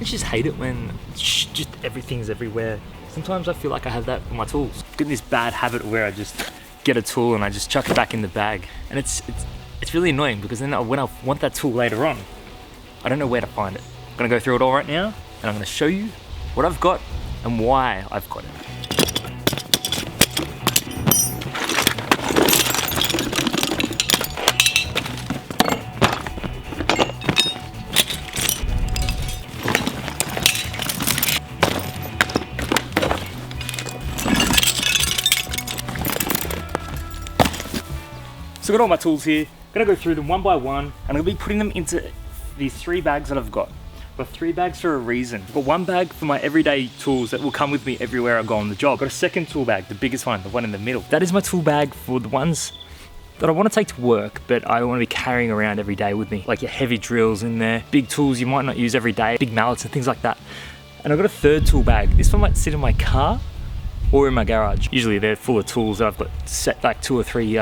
I just hate it when just everything's everywhere. Sometimes I feel like I have that with my tools. I've got this bad habit where I just get a tool and I just chuck it back in the bag. And it's really annoying because then when I want that tool later on, I don't know where to find it. I'm gonna go through it all right now and I'm gonna show you what I've got and why I've got it. So I've got all my tools here. I'm gonna go through them one by one and I'm gonna be putting them into these 3 bags that I've got. I've got 3 bags for a reason. I've got 1 bag for my everyday tools that will come with me everywhere I go on the job. I've got a second tool bag, the biggest one, the one in the middle. That is my tool bag for the ones that I want to take to work, but I don't want to be carrying around every day with me. Like your heavy drills in there, big tools you might not use every day, big mallets and things like that. And I've got a third tool bag. This one might sit in my car or in my garage. Usually they're full of tools that I've got set like 2 or 3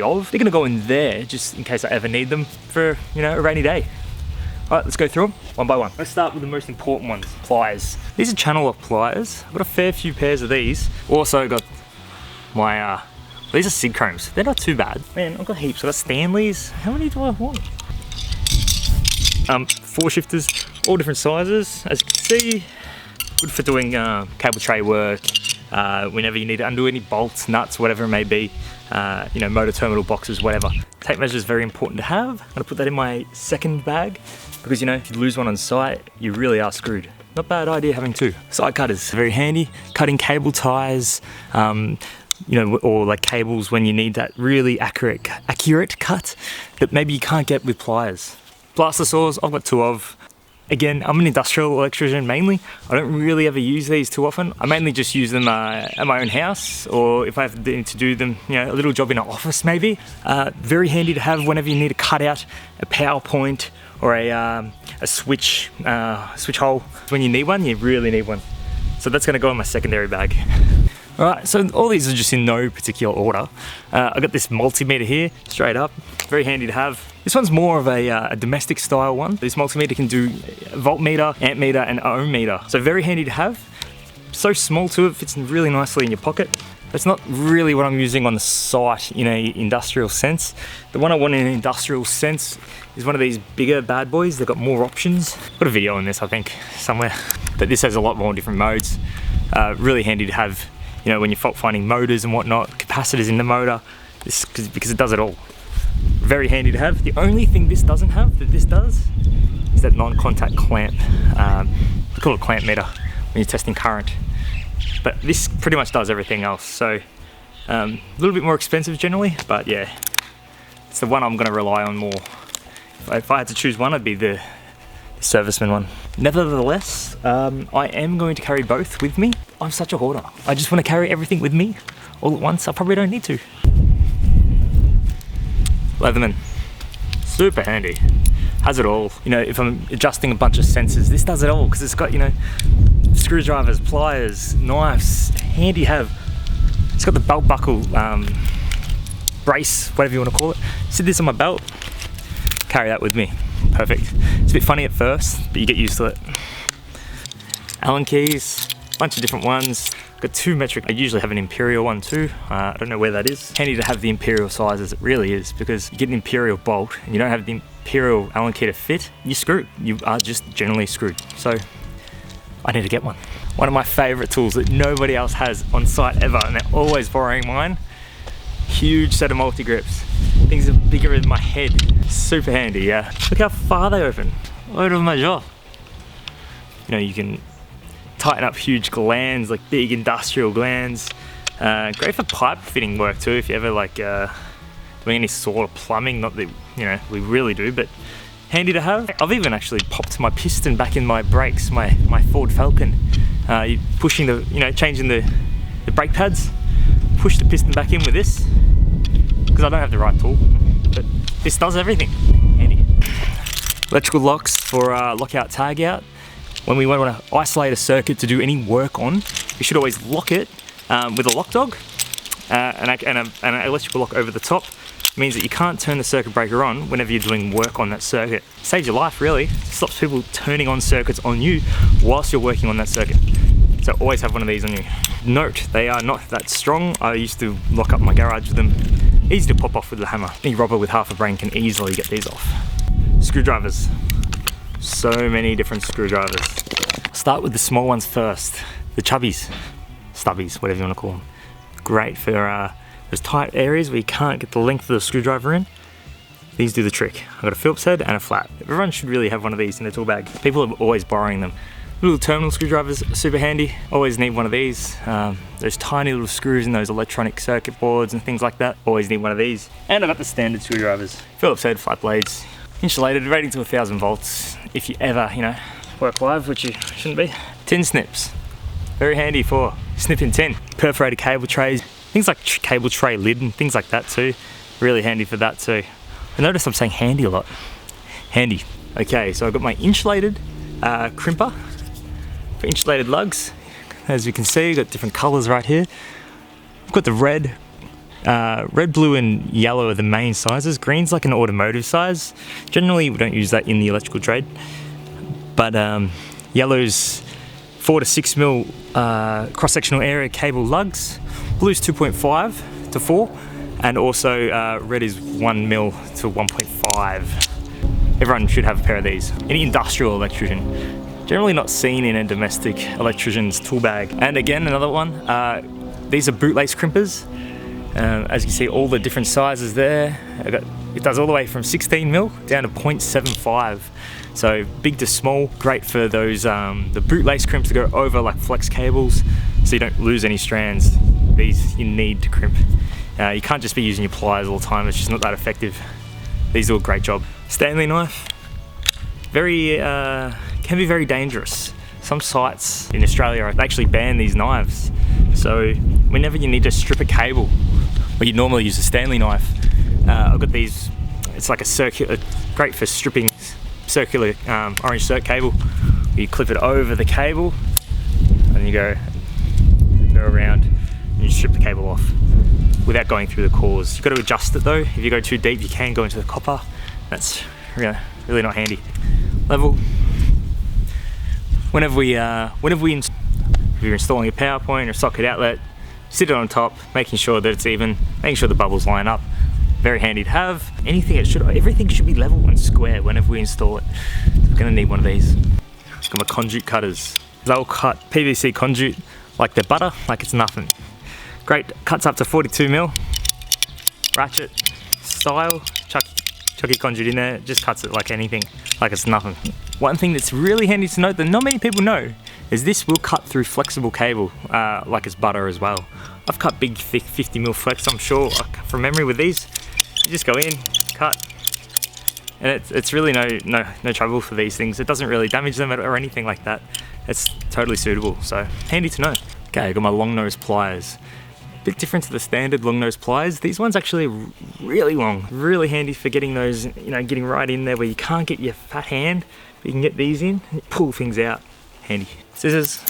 of. They're gonna go in there just in case I ever need them for, you know, a rainy day. All right, let's go through them one by one. Let's start with the most important ones, pliers. These are channel lock pliers. I've got a fair few pairs of these. Also got my, these are Sig Chromes. They're not too bad. Man, I've got heaps. I've got Stanleys. How many do I want? 4 shifters, all different sizes. As you can see, good for doing cable tray work, whenever you need to undo any bolts, nuts, whatever it may be. You know, motor terminal boxes, whatever. Tape measure is very important to have. I'm gonna put that in my second bag because, you know, if you lose one on site, you really are screwed. Not a bad idea having 2. Side cutters, very handy. Cutting cable ties, you know, or like cables when you need that really accurate cut that maybe you can't get with pliers. Blaster saws, I've got 2 of. Again, I'm an industrial electrician mainly. I don't really ever use these too often. I mainly just use them at my own house, or if I have to do them, you know, a little job in an office maybe. Very handy to have whenever you need to cut out a power point or a switch hole. When you need one, you really need one. So that's gonna go in my secondary bag. All right, so all these are just in no particular order. I've got this multimeter here, straight up, very handy to have. This one's more of a domestic style one. This multimeter can do voltmeter, amp meter, and ohm meter. So very handy to have. So small too, it fits really nicely in your pocket. That's not really what I'm using on the site in an industrial sense. The one I want in an industrial sense is one of these bigger bad boys. They've got more options. Got a video on this, I think, somewhere. But this has a lot more different modes. Really handy to have, you know, when you're fault finding motors and whatnot, capacitors in the motor, because it does it all. Very handy to have. The only thing this doesn't have that this does is that non-contact clamp. We call it clamp meter when you're testing current. But this pretty much does everything else. So a little bit more expensive generally, but yeah, it's the one I'm going to rely on more. If I had to choose one, it'd be the serviceman one. Nevertheless, I am going to carry both with me. I'm such a hoarder. I just want to carry everything with me all at once. I probably don't need to. Leatherman, super handy. Has it all. You know, if I'm adjusting a bunch of sensors, this does it all because it's got, you know, screwdrivers, pliers, knives, handy have. It's got the belt buckle brace, whatever you want to call it. Sit this on my belt, carry that with me. Perfect. It's a bit funny at first, but you get used to it. Allen keys, bunch of different ones. Got 2 metric. I usually have an imperial one too. I don't know where that is. Handy to have the imperial sizes. It really is, because you get an imperial bolt and you don't have the imperial Allen key to fit, you're screwed. You are just generally screwed. So I need to get one. One of my favorite tools that nobody else has on site ever, and they're always borrowing mine. Huge set of multi-grips. Things are bigger than my head. Super handy, yeah. Look how far they open. Out of my jaw. You know, you can tighten up huge glands, like big industrial glands. Great for pipe fitting work too, if you ever like doing any sort of plumbing. Not that, you know, we really do, but handy to have. I've even actually popped my piston back in my brakes, my Ford Falcon. Pushing the, you know, changing the brake pads, push the piston back in with this, because I don't have the right tool, but this does everything. Handy. Electrical locks for lockout, tag out. When we want to isolate a circuit to do any work on, we should always lock it with a lock dog, an electrical lock over the top means that you can't turn the circuit breaker on whenever you're doing work on that circuit. Saves your life, really. Stops people turning on circuits on you whilst you're working on that circuit. So always have one of these on you. Note, they are not that strong. I used to lock up my garage with them. Easy to pop off with the hammer. Any robber with half a brain can easily get these off. Screwdrivers. So many different screwdrivers. Start with the small ones first. The chubbies, stubbies, whatever you want to call them. Great for those tight areas where you can't get the length of the screwdriver in. These do the trick. I've got a Phillips head and a flat. Everyone should really have one of these in their tool bag. People are always borrowing them. Little terminal screwdrivers are super handy. Always need one of these. Those tiny little screws in those electronic circuit boards and things like that. Always need one of these. And I've got the standard screwdrivers. Phillips head, flat blades, insulated, rating to 1000 volts. If you ever, work live, which you shouldn't be. Tin snips. Very handy for snipping tin. Perforated cable trays. Things like cable tray lid and things like that too. Really handy for that too. I notice I'm saying handy a lot. Handy. Okay, so I've got my insulated crimper for insulated lugs. As you can see, I've got different colors right here. I've got the red, blue and yellow are the main sizes. Green's like an automotive size. Generally, we don't use that in the electrical trade. But yellow's 4 to 6 mil cross-sectional area cable lugs. Blue's 2.5 to 4, and also red is 1 mil to 1.5. Everyone should have a pair of these. Any industrial electrician. Generally not seen in a domestic electrician's tool bag. And again, another one, these are bootlace crimpers. As you can see, all the different sizes there. It does all the way from 16 mil down to 0.75. So big to small, great for those the bootlace crimps to go over like flex cables, so you don't lose any strands. These you need to crimp. You can't just be using your pliers all the time, it's just not that effective. These do a great job. Stanley knife, can be very dangerous. Some sites in Australia actually ban these knives. So whenever you need to strip a cable, or you normally use a Stanley knife, I've got these, it's like a circular, great for stripping circular orange circ cable. You clip it over the cable and you go around and you strip the cable off without going through the cores. You've got to adjust it though. If you go too deep, you can go into the copper. That's really not handy. Level. Whenever you're installing a PowerPoint or socket outlet, sit it on top, making sure that it's even, making sure the bubbles line up. Very handy to have. Everything should be level and square whenever we install it. So we're gonna need one of these. Got my conduit cutters. They'll cut PVC conduit like they're butter, like it's nothing. Great, cuts up to 42 mil. Ratchet style, chuck your conduit in there, just cuts it like anything, like it's nothing. One thing that's really handy to note that not many people know is this will cut through flexible cable like it's butter as well. I've cut big, thick 50 mil flex, I'm sure, from memory with these. You just go in, cut, and it's really no trouble for these things. It doesn't really damage them or anything like that. It's totally suitable, so handy to know. Okay, I've got my long nose pliers. Bit different to the standard long nose pliers. These ones actually are really long, really handy for getting those, getting right in there where you can't get your fat hand, but you can get these in, and pull things out. Handy. Scissors,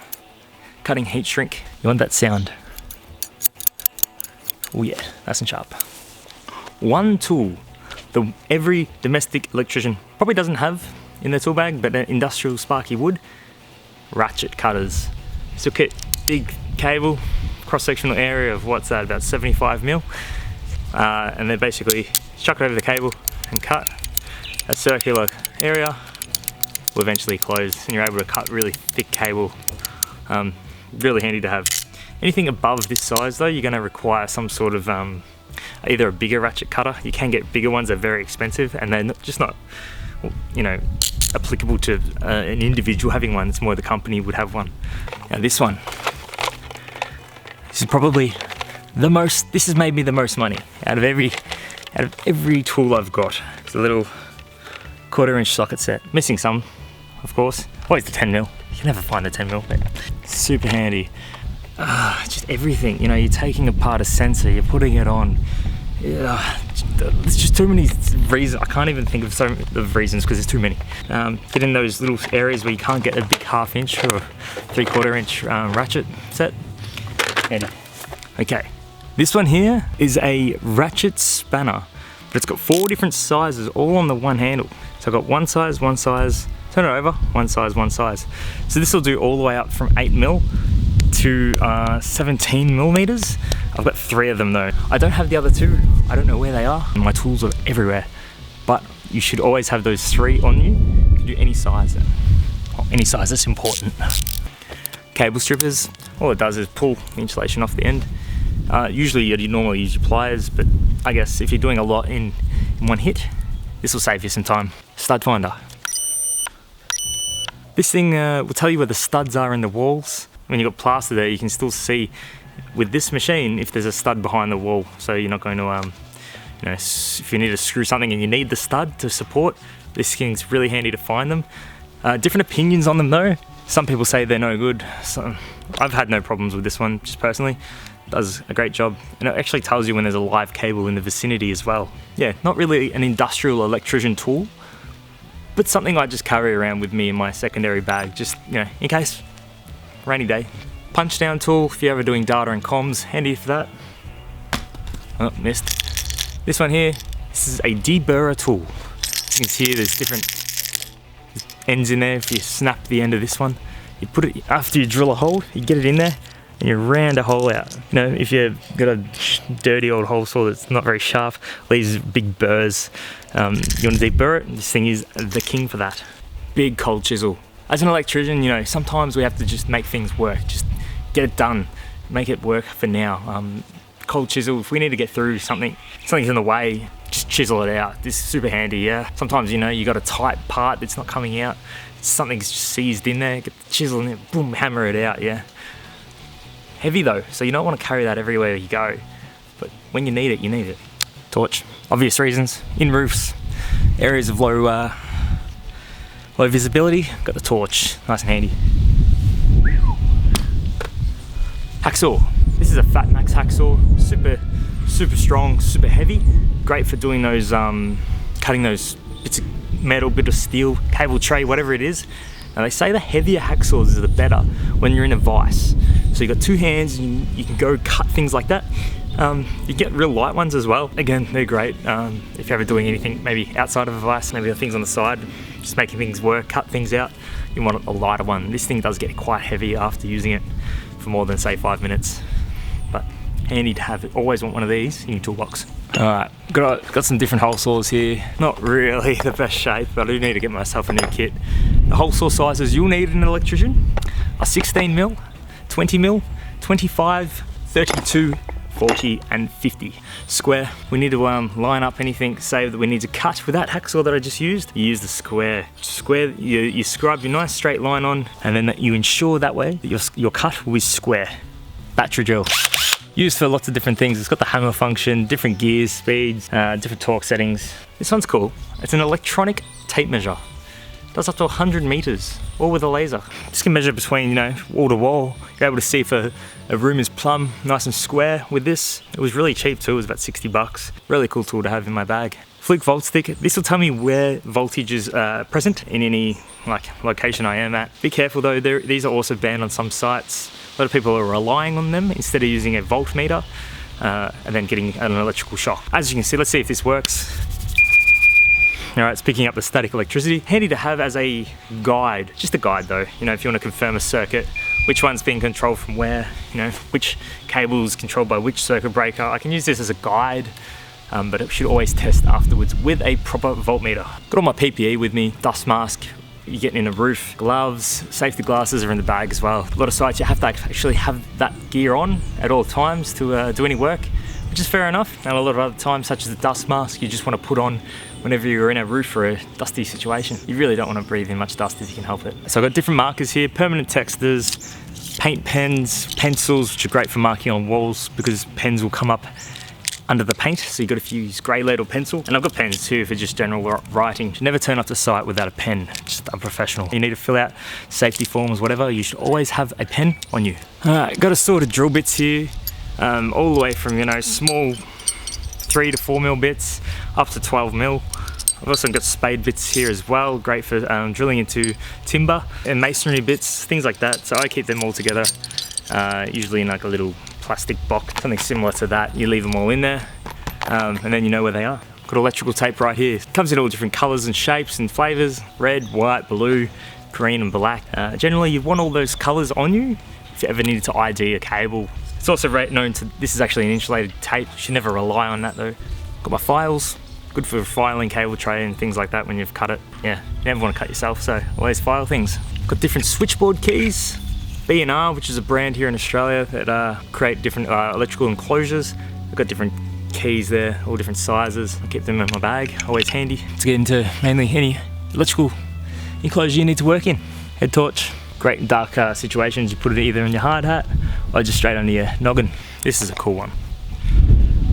cutting heat shrink. You want that sound. Oh yeah, nice and sharp. One tool that every domestic electrician probably doesn't have in their tool bag, but an industrial sparky would. Ratchet cutters. So get big cable, cross-sectional area of what's that, about 75 mil, and then basically chuck it over the cable and cut. That circular area will eventually close, and you're able to cut really thick cable. Really handy to have. Anything above this size though, you're going to require some sort of either a bigger ratchet cutter. You can get bigger ones, they're very expensive, and they're just not applicable to an individual having one. It's more the company would have one. Now this one, this is probably the most, this has made me the most money out of every tool I've got. It's a little 1/4 inch socket set. Missing some, of course. Always the 10 mil. You can never find the 10 mil, but super handy. Just everything, you're taking apart a sensor, you're putting it on. There's just too many reasons. I can't even think of so many reasons because there's too many. Get in those little areas where you can't get a big 1/2 inch or 3/4 inch ratchet set. Handy. Okay, This one here is a ratchet spanner, but it's got 4 different sizes all on the one handle. So I've got one size, turn it over, one size. So this will do all the way up from 8mm to 17 millimeters. I've got 3 of them though. I don't have the other 2. I don't know where they are. My tools are everywhere, but you should always have those 3 on you. You can do any size then. Oh, any size, that's important. Cable strippers, all it does is pull the insulation off the end. Usually you normally use your pliers, but I guess if you're doing a lot in one hit, this will save you some time. Stud finder. This thing will tell you where the studs are in the walls. When you've got plaster there, you can still see with this machine if there's a stud behind the wall. So you're not going to, you know, if you need to screw something and you need the stud to support, this thing's really handy to find them. Different opinions on them though. Some people say they're no good. So I've had no problems with this one, just personally. It does a great job. And it actually tells you when there's a live cable in the vicinity as well. Yeah, not really an industrial electrician tool, but something I just carry around with me in my secondary bag, just, you know, in case, rainy day. Punch down tool, if you're ever doing data and comms, handy for that. Oh, missed. This one here, this is a deburrer tool. As you can see, there's different ends in there. If you snap the end of this one, you put it, after you drill a hole, you get it in there and you round a hole out. You know, if you've got a dirty old hole saw that's not very sharp, these big burrs, you want to deburr it, this thing is the king for that. Big cold chisel. As an electrician, you know, sometimes we have to just make things work, just get it done, make it work for now. Cold chisel, if we need to get through something's in the way, just chisel it out. This is super handy, yeah. Sometimes, you know, you got a tight part that's not coming out, something's just seized in there, get the chisel in there, boom, hammer it out, yeah. Heavy though, so you don't want to carry that everywhere you go, but when you need it, you need it. Torch, obvious reasons, in roofs, areas of low visibility, got the torch, nice and handy. Hacksaw, this is a Fat Max hacksaw, super strong, super heavy, great for doing those, cutting those bits of metal, bit of steel, cable tray, whatever it is. Now they say the heavier hacksaws are the better when you're in a vise. So you've got 2 hands and you can go cut things like that. You get real light ones as well. Again, they're great if you're ever doing anything maybe outside of a vise, maybe the things on the side, just making things work, cut things out. You want a lighter one. This thing does get quite heavy after using it for more than say 5 minutes. But handy to have, always want one of these in your toolbox. Alright, got some different hole saws here. Not really the best shape, but I do need to get myself a new kit. The hole saw sizes you'll need in an electrician are 16mm, 20mm, 25, 32, 40 and 50. Square, we need to line up anything, say that we need to cut with that hacksaw that I just used. You use the square. Square, you scrub your nice straight line on, and then you ensure that way that your cut will be square. Battery drill. Used for lots of different things. It's got the hammer function, different gears, speeds, different torque settings. This one's cool. It's an electronic tape measure. It does up to 100 meters, all with a laser. Just can measure between, you know, wall to wall. You're able to see if a room is plumb, nice and square with this. It was really cheap too, it was about 60 bucks. Really cool tool to have in my bag. Flick volt stick, this will tell me where voltage is present in any location I am at. Be careful though, these are also banned on some sites. A lot of people are relying on them instead of using a voltmeter and then getting an electrical shock. As you can see, let's see if this works. Alright, it's picking up the static electricity. Handy to have as a guide, just a guide though, you know, if you want to confirm a circuit, which one's being controlled from where, you know, which cable is controlled by which circuit breaker. I can use this as a guide, but it should always test afterwards with a proper voltmeter. Got all my PPE with me, dust mask, you get in a roof, gloves, safety glasses are in the bag as well. A lot of sites you have to actually have that gear on at all times to do any work, which is fair enough. And a lot of other times, such as the dust mask, you just want to put on whenever you're in a roof or a dusty situation. You really don't want to breathe in much dust if you can help it. So I've got different markers here, permanent textures, paint pens, pencils, which are great for marking on walls because pens will come up under the paint, so you've got to use grey lead or pencil. And I've got pens too for just general writing. You should never turn up to site without a pen, just unprofessional. You need to fill out safety forms, whatever, you should always have a pen on you. Alright, got assorted drill bits here, all the way from, you know, small 3 to 4mm bits up to 12mm. I've also got spade bits here as well, great for drilling into timber and masonry bits, things like that. So I keep them all together, usually in like a little plastic box, something similar to that. You leave them all in there, and then you know where they are. Got electrical tape right here. Comes in all different colors and shapes and flavors: red, white, blue, green and black. Generally you want all those colors on you if you ever needed to ID a cable. It's also known to, this is actually an insulated tape. You should never rely on that though. Got my files, good for filing cable tray and things like that when you've cut it. Yeah, you never want to cut yourself, so always file things. Got different switchboard keys. B&R, which is a brand here in Australia that create different electrical enclosures. I've got different keys there, all different sizes. I keep them in my bag, always handy to get into mainly any electrical enclosure you need to work in. Head torch, great in dark situations. You put it either in your hard hat or just straight under your noggin. This is a cool one.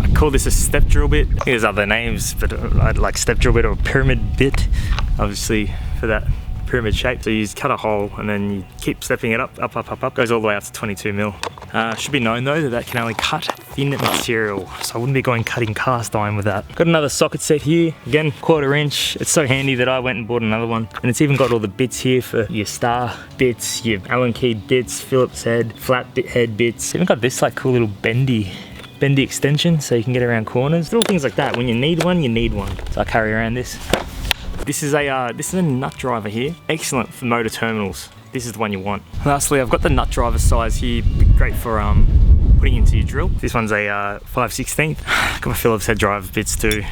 I call this a step drill bit. There's other names, but I'd like step drill bit or pyramid bit, obviously for that pyramid shape. So you just cut a hole and then you keep stepping it up, goes all the way up to 22 mil. Should be known though that that can only cut thin material, so I wouldn't be going cutting cast iron with that. Got another socket set here, again 1/4 inch. It's so handy that I went and bought another one, and it's even got all the bits here for your star bits, your Allen key bits, Phillips head, flat bit head bits. It's even got this like cool little bendy extension so you can get around corners. Little things like that. When you need one, you need one. So I carry around this. This is a nut driver here. Excellent for motor terminals. This is the one you want. Lastly, I've got the nut driver size here. Great for putting into your drill. This one's a 5/16. Got my Phillips head drive bits too.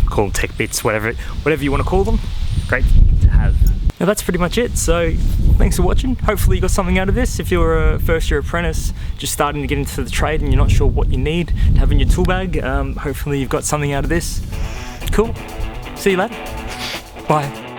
Called tech bits, whatever you want to call them. Great to have. Now that's pretty much it. So thanks for watching. Hopefully you got something out of this. If you're a first year apprentice, just starting to get into the trade and you're not sure what you need to have in your tool bag, hopefully you've got something out of this. Cool. See you later. Bye.